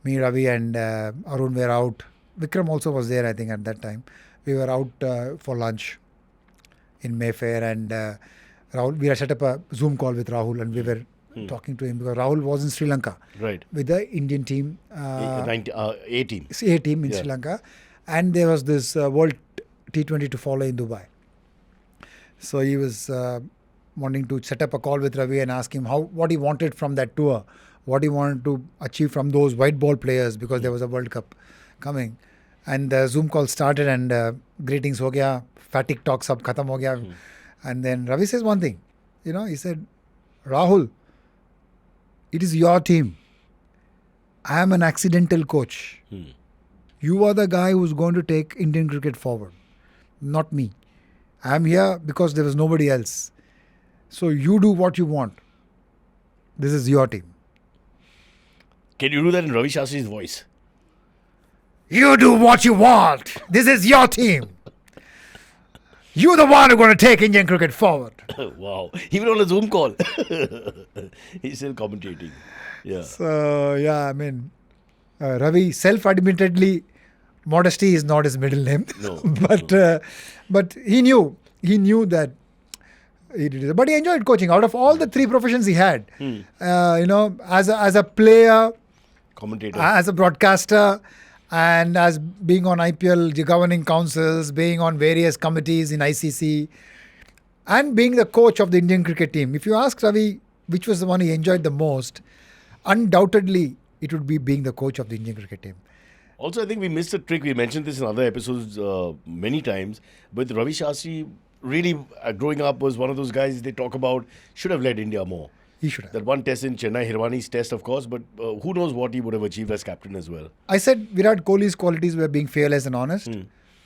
[SPEAKER 1] Me, Ravi and Arun were out. Vikram also was there, I think, at that time. We were out for lunch in Mayfair, and Rahul. We had set up a Zoom call with Rahul, and we were talking to him because Rahul was in Sri Lanka with the Indian team.
[SPEAKER 2] A team.
[SPEAKER 1] A team in Sri Lanka. And there was this World T20 to follow in Dubai. So he was wanting to set up a call with Ravi and ask him what he wanted from that tour, what he wanted to achieve from those white ball players, because there was a World Cup coming. And the Zoom call started, and greetings ho gaya, fatigue talk sab khatam ho gaya. And then Ravi says one thing, he said, Rahul, it is your team. I am an accidental coach. You are the guy who's going to take Indian cricket forward, not me. I am here because there was nobody else. So you do what you want. This is your team.
[SPEAKER 2] Can you do that in Ravi Shastri's voice?
[SPEAKER 1] You do what you want. This is your team. You're the one who's going to take Indian cricket forward.
[SPEAKER 2] Wow. Even on a Zoom call. He's still commentating. Yeah.
[SPEAKER 1] So, I mean, Ravi self-admittedly, modesty is not his middle name.
[SPEAKER 2] No.
[SPEAKER 1] But he knew that he did it. But he enjoyed coaching. Out of all the three professions he had, as a player,
[SPEAKER 2] commentator,
[SPEAKER 1] as a broadcaster, and as being on IPL governing councils, being on various committees in ICC, and being the coach of the Indian cricket team. If you ask Ravi which was the one he enjoyed the most, undoubtedly it would be being the coach of the Indian cricket team.
[SPEAKER 2] Also, I think we missed a trick. We mentioned this in other episodes many times. But Ravi Shastri, really growing up, was one of those guys they talk about should have led India more.
[SPEAKER 1] He should have.
[SPEAKER 2] That one test in Chennai, Hirvani's test, of course, but who knows what he would have achieved as captain as well.
[SPEAKER 1] I said Virat Kohli's qualities were being fearless and honest.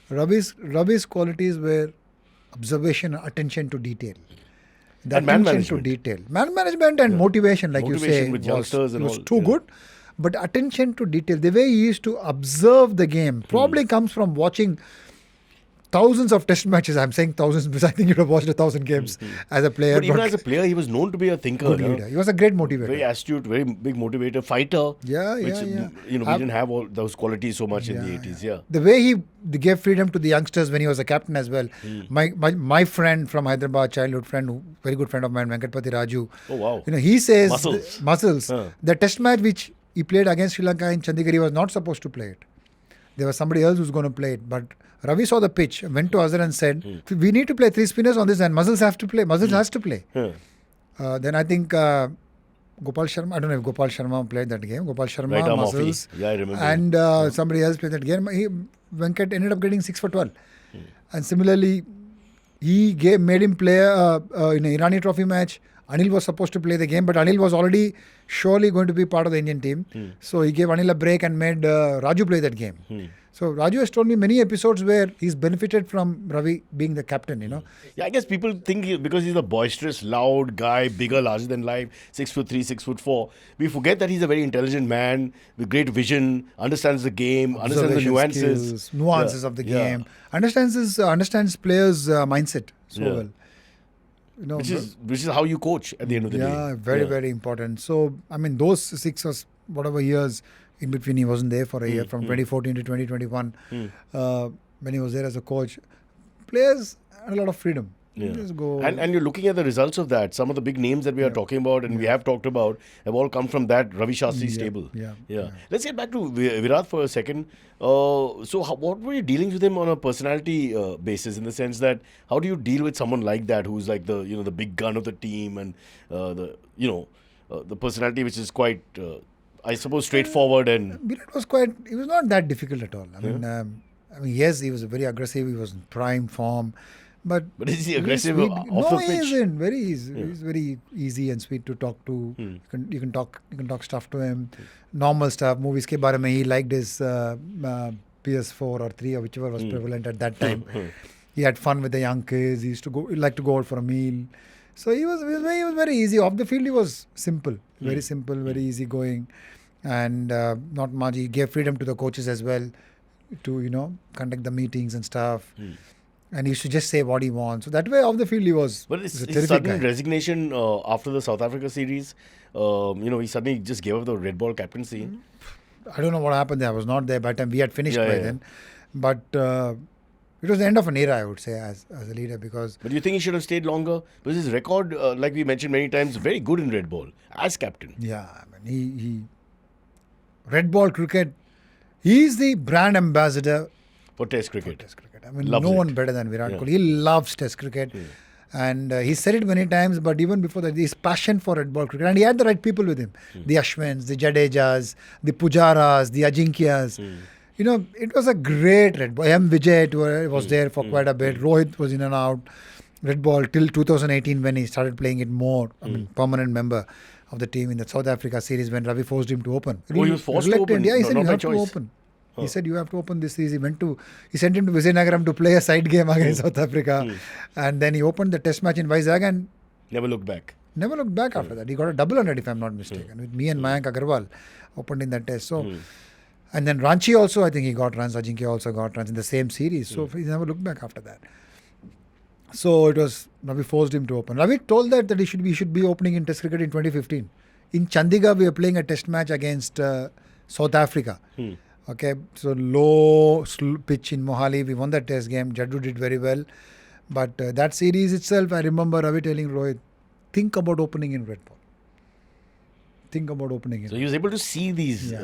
[SPEAKER 1] Ravi's qualities were observation and attention to detail. The
[SPEAKER 2] and man
[SPEAKER 1] attention
[SPEAKER 2] management.
[SPEAKER 1] To detail. Man management and motivation, like
[SPEAKER 2] Motivation
[SPEAKER 1] you say,
[SPEAKER 2] with youngsters
[SPEAKER 1] was
[SPEAKER 2] and all,
[SPEAKER 1] too good. But attention to detail, the way he used to observe the game, probably comes from watching thousands of test matches. I'm saying thousands because I think you would have watched 1,000 games as a player.
[SPEAKER 2] But even as a player, he was known to be a thinker.
[SPEAKER 1] Good leader. He was a great motivator.
[SPEAKER 2] Very astute, very big motivator, fighter.
[SPEAKER 1] Yeah.
[SPEAKER 2] We didn't have all those qualities so much in the 80s. Yeah.
[SPEAKER 1] The way he gave freedom to the youngsters when he was a captain as well. My friend from Hyderabad, childhood friend, very good friend of mine, Venkatpati Raju.
[SPEAKER 2] Oh wow.
[SPEAKER 1] He says
[SPEAKER 2] Muscles.
[SPEAKER 1] The test match which he played against Sri Lanka in Chandigarh. He was not supposed to play it. There was somebody else who was going to play it. But Ravi saw the pitch, went to Azhar and said, we need to play 3 spinners on this and Muzzles have to play. Muzzles has to play. Then I think Gopal Sharma, I don't know if Gopal Sharma played that game. Gopal Sharma,
[SPEAKER 2] Right arm
[SPEAKER 1] Muzzles,
[SPEAKER 2] offie. Yeah, I remember.
[SPEAKER 1] and somebody else played that game. Venkat ended up getting 6 for 12. And similarly, he made him play in an Irani Trophy match. Anil was supposed to play the game, but Anil was already surely going to be part of the Indian team. So he gave Anil a break and made Raju play that game. So Raju has told me many episodes where he's benefited from Ravi being the captain,
[SPEAKER 2] Yeah, I guess people think because he's a boisterous, loud guy, bigger, larger than life, 6'3", 6'4", we forget that he's a very intelligent man with great vision, understands the game, understands the nuances.
[SPEAKER 1] Nuances of the game, understands players' mindset so well.
[SPEAKER 2] Which is how you coach at the end of the day.
[SPEAKER 1] Yeah, very important. So, I mean, those 6 or whatever years in between, he wasn't there for a year, from 2014 to 2021, when he was there as a coach. Players had a lot of freedom. Just go.
[SPEAKER 2] And you're looking at the results of that. Some of the big names that we are talking about and we have talked about have all come from that Ravi Shastri stable.
[SPEAKER 1] Yeah.
[SPEAKER 2] Let's get back to Virat for a second. What were your dealings with him on a personality basis, in the sense that how do you deal with someone like that who's like the the big gun of the team and the personality which is quite I suppose straightforward and
[SPEAKER 1] Virat he was not that difficult at all. I mean, yes, he was very aggressive. He was in prime form. But
[SPEAKER 2] is he aggressive off the pitch?
[SPEAKER 1] No, he isn't. Very easy. He's very easy and sweet to talk to. You can talk stuff to him. Normal stuff. Movies ke baare mein, he liked his PS4 or 3 or whichever was prevalent at that time. He had fun with the young kids. He liked to go out for a meal. So he was very easy. Off the field, he was simple. Very simple, very easy going. And not much. He gave freedom to the coaches as well to, conduct the meetings and stuff. And he used to just say what he wants. So that way, off the field, he was.
[SPEAKER 2] But his
[SPEAKER 1] a terrific
[SPEAKER 2] sudden
[SPEAKER 1] guy.
[SPEAKER 2] resignation after the South Africa series, he suddenly just gave up the red ball captaincy.
[SPEAKER 1] I don't know what happened there. I was not there by the time we had finished by then. But it was the end of an era, I would say, as a leader. Because.
[SPEAKER 2] But do you think he should have stayed longer? Because his record, like we mentioned many times, very good in red ball as captain.
[SPEAKER 1] Yeah, I mean, he red ball cricket. He's the brand ambassador
[SPEAKER 2] For Test cricket.
[SPEAKER 1] I mean,
[SPEAKER 2] Loves
[SPEAKER 1] no
[SPEAKER 2] it.
[SPEAKER 1] one better than Virat Kohli. He loves Test cricket. And he said it many times, but even before that, his passion for red ball cricket. And he had the right people with him. The Ashwins, the Jadejas, the Pujaras, the Ajinkyas. It was a great red ball. M. Vijay was there for quite a bit. Rohit was in and out. Red ball till 2018 when he started playing it more. I mean, permanent member of the team in the South Africa series when Ravi forced him to open.
[SPEAKER 2] Oh, he was forced to open?
[SPEAKER 1] Yeah, he
[SPEAKER 2] No,
[SPEAKER 1] said
[SPEAKER 2] not
[SPEAKER 1] you
[SPEAKER 2] by
[SPEAKER 1] have to
[SPEAKER 2] choice.
[SPEAKER 1] open. He said you have to open this series. He sent him to Vizianagaram to play a side game against South Africa. And then he opened the test match in Vizag and
[SPEAKER 2] Never looked back.
[SPEAKER 1] never looked back after that. He got a double 100 if I'm not mistaken. With me and Mayank Agarwal opened in that test. So, and then Ranchi also, I think he got runs. Ajinkya also got runs in the same series. So he never looked back after that. So it was, Ravi forced him to open. Ravi told that he should be opening in Test cricket in 2015. In Chandigarh, we were playing a Test match against South Africa. Okay, so low pitch in Mohali. We won that Test game. Jaddu did very well. But that series itself, I remember Ravi telling Rohit, think about opening in red ball. Think about opening in.
[SPEAKER 2] So he was able to see these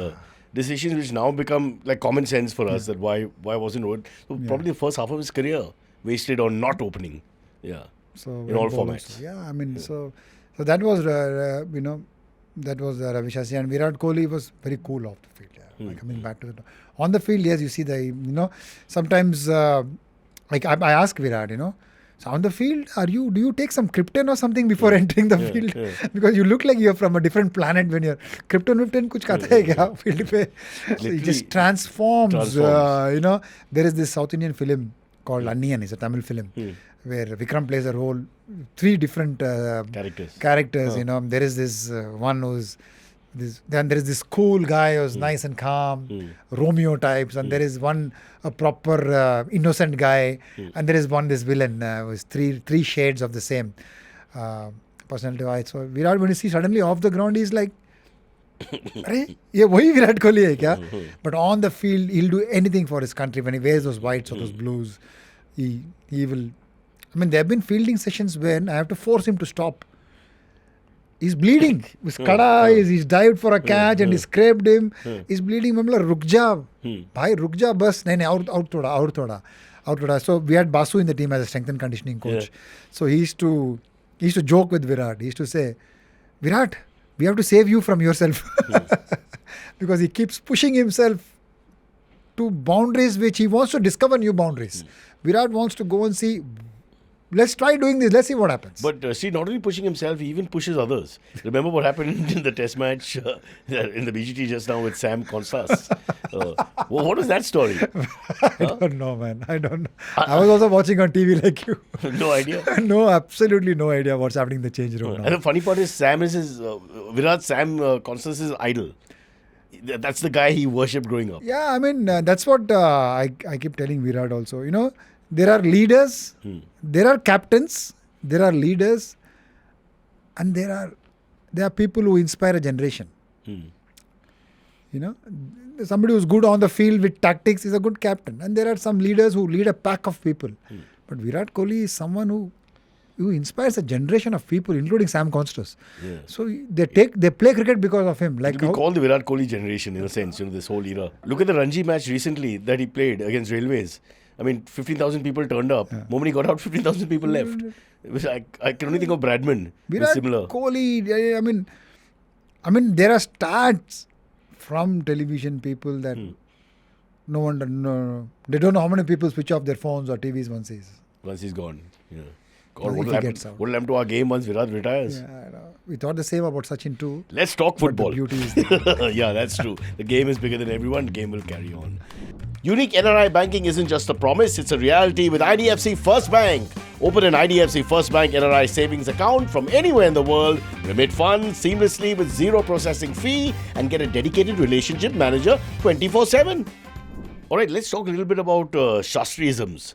[SPEAKER 2] decisions which now become like common sense for us, that why wasn't Rohit. So probably the first half of his career wasted on not opening. Yeah.
[SPEAKER 1] So
[SPEAKER 2] in all formats.
[SPEAKER 1] Also. Yeah, I mean, so that was, that was Ravi Shastri. And Virat Kohli was very cool off the field. Like coming back to on the field, yes, you see sometimes like I ask Virat, so on the field, do you take some Krypton or something before entering the field? Because you look like you're from a different planet when you're Krypton kuch kata hai kya field pe? So he just transforms. There is this South Indian film called Anniyan. It's a Tamil film where Vikram plays a role, 3 different characters. There is this one who's then there is this cool guy who's nice and calm, Romeo types, and there is a proper innocent guy, and there is this villain who's three shades of the same personality wise. So Virat, when you see suddenly off the ground, he's like, "Arey, ye wahi Virat Kohli hai kya?" But on the field, he'll do anything for his country. When he wears those whites or those blues, he will. I mean, there have been fielding sessions when I have to force him to stop. He's bleeding. His kada he's dived for a catch and he scraped him. He's bleeding. Mamla rukja. Bhai rukja bas. Nahi, out thoda. So we had Basu in the team as a strength and conditioning coach. So he used to joke with Virat. He used to say, Virat, we have to save you from yourself. Because he keeps pushing himself to boundaries which he wants to discover new boundaries. Virat wants to go and see, let's try doing this, let's see what happens.
[SPEAKER 2] But see, not only pushing himself, he even pushes others. Remember what happened in the test match in the BGT just now with Sam Constas? What was that story?
[SPEAKER 1] I don't know, man. I don't know. I was also watching on TV like you.
[SPEAKER 2] No idea.
[SPEAKER 1] No, absolutely no idea what's happening in the change room now.
[SPEAKER 2] And the funny part is Sam Constance's idol. That's the guy he worshipped growing up.
[SPEAKER 1] Yeah, I mean, that's what I keep telling Virat also. You know, there are leaders, there are captains, there are leaders, and there are people who inspire a generation. You know, somebody who's good on the field with tactics is a good captain. And there are some leaders who lead a pack of people. But Virat Kohli is someone who inspires a generation of people, including Sam Constas. Yeah. So they play cricket because of him. Like
[SPEAKER 2] we call the Virat Kohli generation in a sense, you know, this whole era. Look at the Ranji match recently that he played against Railways. I mean, 15,000 people turned up. Yeah. Moment he got out, 15,000 people left. I can only think of Bradman.
[SPEAKER 1] Virat
[SPEAKER 2] similar.
[SPEAKER 1] Kohli, I mean, there are stats from television people that no, they don't know how many people switch off their phones or TVs once
[SPEAKER 2] he's gone. Yeah. God, what will happen to our game once Virat retires?
[SPEAKER 1] Yeah, I know. We thought the same about Sachin too.
[SPEAKER 2] Let's talk football.
[SPEAKER 1] The beauty is there.
[SPEAKER 2] Yeah, that's true. The game is bigger than everyone. The game will carry on. Unique NRI banking isn't just a promise, it's a reality with IDFC First Bank. Open an IDFC First Bank NRI savings account from anywhere in the world, remit funds seamlessly with zero processing fee, and get a dedicated relationship manager 24/7. All right, let's talk a little bit about Shastri-isms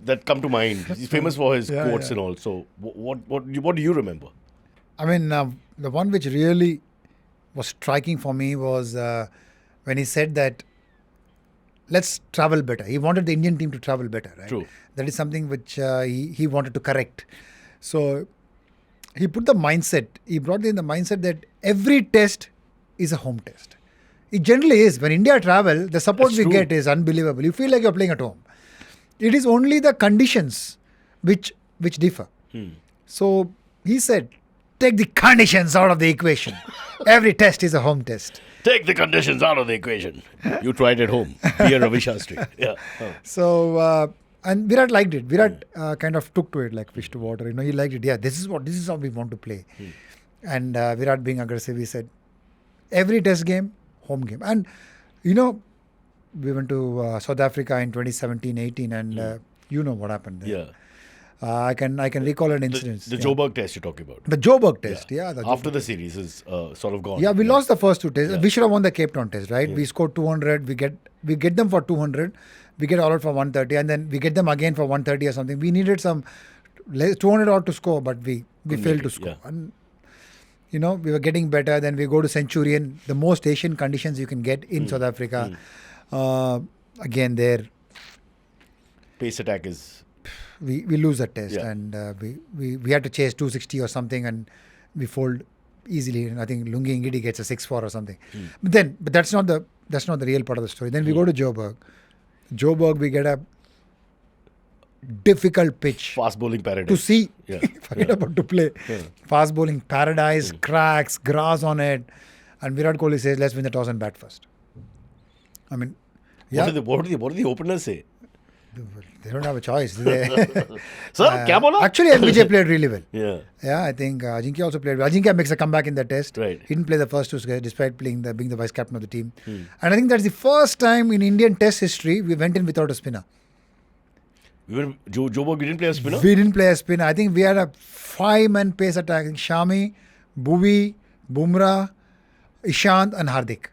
[SPEAKER 2] that come to mind. He's famous for his quotes and all. So, what do you remember?
[SPEAKER 1] I mean, the one which really was striking for me was when he said that let's travel better. He wanted the Indian team to travel better, right?
[SPEAKER 2] True.
[SPEAKER 1] That is something which he wanted to correct. So, he put the mindset, he brought in the mindset that every test is a home test. It generally is. When India travel, the support we get is unbelievable. You feel like you're playing at home. It is only the conditions which differ. So he said, take the conditions out of the equation. Every test is a home test.
[SPEAKER 2] Take the conditions out of the equation. You try it at home. Be a Ravi Shastri. Yeah. Oh.
[SPEAKER 1] So and Virat liked it. Virat kind of took to it like fish to water. You know, he liked it. Yeah, this is how we want to play. And Virat being aggressive, he said, every test game, home game. And you know, we went to South Africa in 2017-18 and you know what happened there.
[SPEAKER 2] Yeah.
[SPEAKER 1] I can recall an incident.
[SPEAKER 2] The Johannesburg test you're talking about.
[SPEAKER 1] The Johannesburg test, yeah.
[SPEAKER 2] After the series is sort of gone.
[SPEAKER 1] Yeah, we lost the first two tests. We should have won the Cape Town test, right? We scored 200. We get them for 200. We get all out for 130, and then we get them again for 130 or something. We needed some 200 odd to score, but we failed to score.
[SPEAKER 2] Yeah.
[SPEAKER 1] And you know, we were getting better. Then we go to Centurion, the most Asian conditions you can get in South Africa. Again, there
[SPEAKER 2] pace attack is.
[SPEAKER 1] We lose that test, and we had to chase 260 or something, and we fold easily. And I think Lungi Ngidi gets a 6-4 or something. But that's not the real part of the story. Then we go to Johannesburg. Johannesburg, we get a difficult pitch.
[SPEAKER 2] Fast bowling paradise.
[SPEAKER 1] To see. Forget about to play. Fast bowling paradise, cracks, grass on it. And Virat Kohli says, let's win the toss and bat first. I mean,
[SPEAKER 2] what do the openers say?
[SPEAKER 1] They don't have a choice.
[SPEAKER 2] Sir, kya bola?
[SPEAKER 1] Actually, Vijay played really well.
[SPEAKER 2] Yeah,
[SPEAKER 1] I think Ajinkya also played well. Ajinkya makes a comeback in the test.
[SPEAKER 2] Right.
[SPEAKER 1] He didn't play the first two despite being the vice captain of the team. And I think that's the first time in Indian test history we went in without a spinner.
[SPEAKER 2] Johannesburg, we didn't play a spinner?
[SPEAKER 1] We didn't play a spinner. I think we had a 5-man pace attack. Shami, Bhuvi, Bumrah, Ishant and Hardik.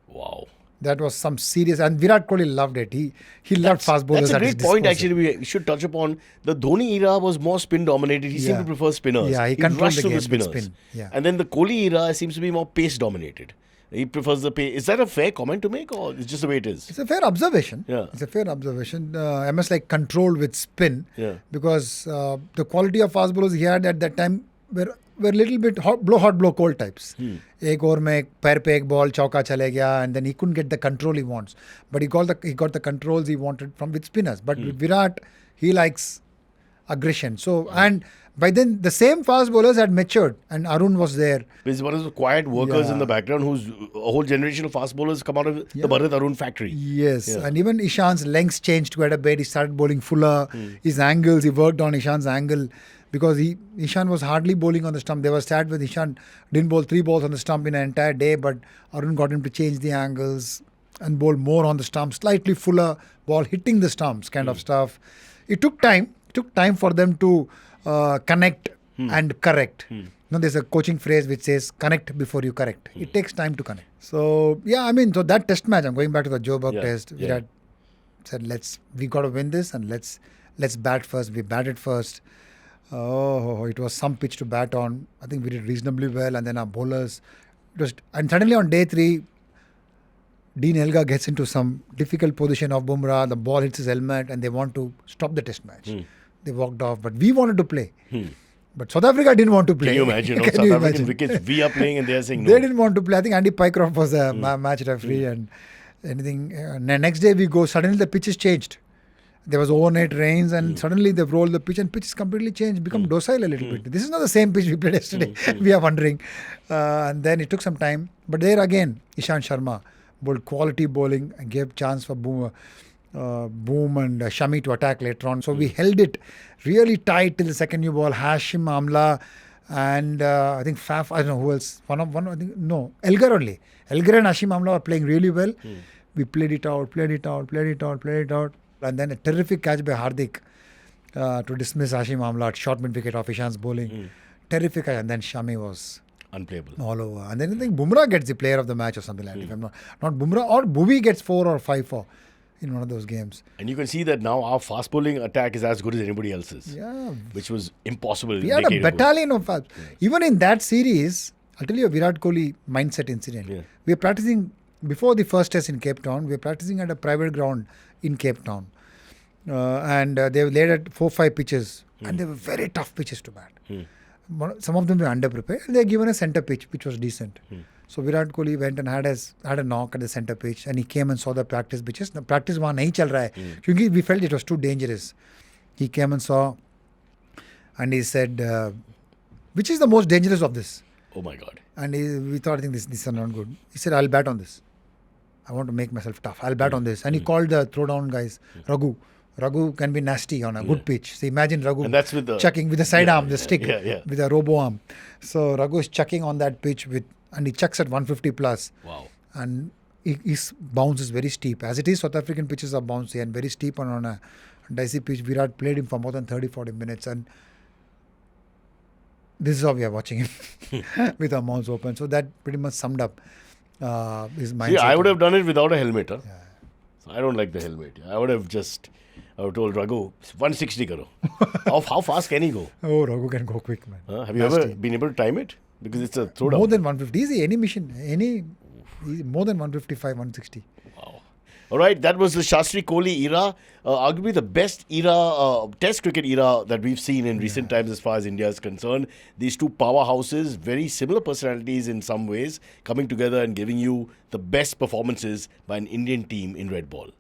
[SPEAKER 2] Wow.
[SPEAKER 1] That was some serious, and Virat Kohli loved it. He loved fast bowlers.
[SPEAKER 2] That's a great point. Actually, we should touch upon. The Dhoni era was more spin dominated. He seemed to prefer spinners.
[SPEAKER 1] Yeah, he controlled the game
[SPEAKER 2] with spinners.
[SPEAKER 1] Spin. Yeah.
[SPEAKER 2] And then the Kohli era seems to be more pace dominated. He prefers the pace. Is that a fair comment to make, or it's just the way it is?
[SPEAKER 1] It's a fair observation.
[SPEAKER 2] Yeah,
[SPEAKER 1] it's a fair observation. MS like controlled with spin.
[SPEAKER 2] Yeah.
[SPEAKER 1] Because the quality of fast bowlers he had at that time were little bit hot blow cold types. एक over में पैर पे एक ball चौका चले गया, and then he couldn't get the control he wants. But he got the controls he wanted from with spinners. But with Virat, he likes aggression. So and by then the same fast bowlers had matured, and Arun was there.
[SPEAKER 2] He's one of the quiet workers in the background whose a whole generation of fast bowlers come out of the Bharat Arun factory.
[SPEAKER 1] Yes, and even Ishan's lengths changed quite a bit. He started bowling fuller. His angles, he worked on Ishan's angle because Ishan was hardly bowling on the stump. There was stat with Ishan didn't bowl 3 balls on the stump in an entire day, but Arun got him to change the angles and bowl more on the stump, slightly fuller ball hitting the stumps kind of stuff. It took time. It took time for them to connect and correct. You know, there's a coaching phrase which says connect before you correct. It takes time to connect. So yeah, I mean, so that test match, I'm going back to the Joburg test. Virat said, we got to win this and let's bat first. We batted first. Oh, it was some pitch to bat on. I think we did reasonably well, and then our bowlers. And suddenly on day 3, Dean Elgar gets into some difficult position of Bumrah. The ball hits his helmet, and they want to stop the test match. They walked off, but we wanted to play. But South Africa didn't want to play.
[SPEAKER 2] Can you imagine? On South African wickets, we are playing and they are saying no.
[SPEAKER 1] They didn't want to play. I think Andy Pycroft was the match referee, and anything. Next day we go. Suddenly the pitch is changed. There was overnight rains, and suddenly they've rolled the pitch, and pitch is completely changed, become docile a little bit. This is not the same pitch we played yesterday. We are wondering. And then it took some time. But there again, Ishant Sharma bowled quality bowling and gave chance for Boom and Shami to attack later on. So we held it really tight till the second new ball. Hashim Amla and I think Faf, I don't know who else. I think, no, Elgar only. Elgar and Hashim Amla were playing really well. We played it out. And then a terrific catch by Hardik to dismiss Hashim Amla, short mid wicket off Ishant's bowling. Terrific catch. And then Shami was
[SPEAKER 2] unplayable
[SPEAKER 1] all over. And then I think Bumrah gets the player of the match or something like that. If I'm not Bumrah, or Bhuvi gets 4 or 5 for in one of those games.
[SPEAKER 2] And you can see that now our fast bowling attack is as good as anybody else's.
[SPEAKER 1] Yeah.
[SPEAKER 2] Which was impossible.
[SPEAKER 1] We had a battalion of fast. Even in that series, I'll tell you a Virat Kohli mindset incident. We were practicing before the first test in Cape Town. We were practicing at a private ground in Cape Town. And they were laid at 4-5 pitches. And they were very tough pitches to bat. Some of them were underprepared. They were given a centre pitch, which was decent. So Virat Kohli went and had a knock at the centre pitch, and he came and saw the practice pitches. The practice वहाँ नहीं चल रहा है, क्योंकि we felt it was too dangerous. He came and saw, and he said, which is the most dangerous of this?
[SPEAKER 2] Oh my God!
[SPEAKER 1] And we thought, I think this is not good. He said, I'll bat on this. I want to make myself tough. I'll bat on this. And he called the throwdown guys, Raghu. Raghu can be nasty on a good pitch. So imagine Raghu chucking with the side arm, the stick, with a robo arm. So Raghu is chucking on that pitch and he chucks at 150 plus.
[SPEAKER 2] Wow.
[SPEAKER 1] And his bounce is very steep. As it is, South African pitches are bouncy and very steep on a dicey pitch. Virat played him for more than 30-40 minutes. And this is how we are watching him with our mouths open. So that pretty much summed up his mindset.
[SPEAKER 2] See, I would have done it without a helmet. Huh? So I don't like the helmet. I would have told Raghu, 160 karo. How fast can he go?
[SPEAKER 1] Oh, Raghu can go quick, man.
[SPEAKER 2] Have you ever been able to time it? Because it's a throwdown.
[SPEAKER 1] More than 150. Easy, any mission. More than 155, 160.
[SPEAKER 2] Wow. All right, that was the Shastri-Kohli era. Arguably the best era, test cricket era that we've seen in recent times as far as India is concerned. These two powerhouses, very similar personalities in some ways, coming together and giving you the best performances by an Indian team in red ball.